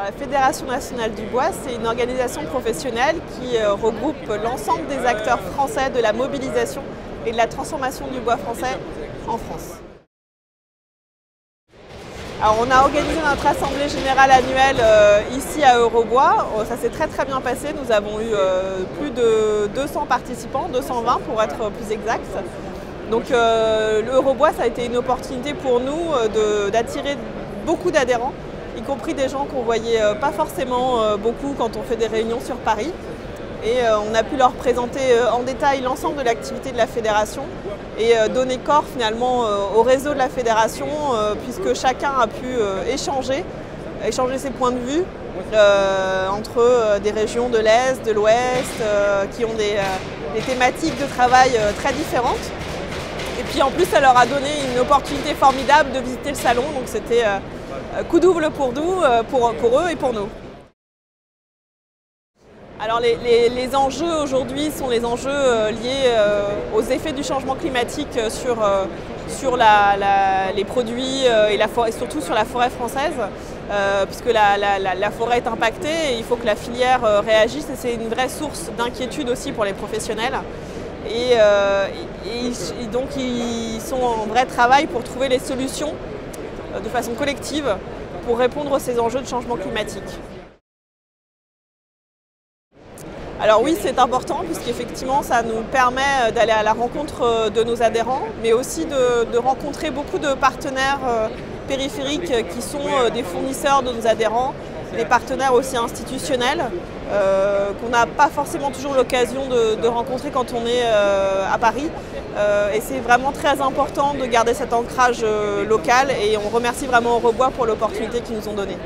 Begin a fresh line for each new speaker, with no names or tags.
La Fédération nationale du bois, c'est une organisation professionnelle qui regroupe l'ensemble des acteurs français de la mobilisation et de la transformation du bois français en France. Alors, on a organisé notre assemblée générale annuelle ici à Eurobois. Ça s'est très bien passé. Nous avons eu plus de 200 participants, 220 pour être plus exact. Donc l'Eurobois, ça a été une opportunité pour nous d'attirer beaucoup d'adhérents, y compris des gens qu'on ne voyait pas forcément beaucoup quand on fait des réunions sur Paris. Et on a pu leur présenter en détail l'ensemble de l'activité de la fédération et donner corps finalement au réseau de la fédération puisque chacun a pu échanger ses points de vue entre des régions de l'Est, de l'Ouest qui ont des thématiques de travail très différentes. Et puis en plus, ça leur a donné une opportunité formidable de visiter le salon, donc c'était coup double pour nous, pour eux et pour nous. Alors les enjeux aujourd'hui sont les enjeux liés aux effets du changement climatique sur les produits et surtout sur la forêt française, puisque la forêt est impactée et il faut que la filière réagisse et c'est une vraie source d'inquiétude aussi pour les professionnels. Et donc ils sont en vrai travail pour trouver les solutions de façon collective pour répondre à ces enjeux de changement climatique. Alors oui, c'est important puisqu'effectivement ça nous permet d'aller à la rencontre de nos adhérents, mais aussi de rencontrer beaucoup de partenaires périphériques qui sont des fournisseurs de nos adhérents, des partenaires aussi institutionnels qu'on n'a pas forcément toujours l'occasion de rencontrer quand on est à Paris. Et c'est vraiment très important de garder cet ancrage local et on remercie vraiment Eurobois pour l'opportunité qu'ils nous ont donnée.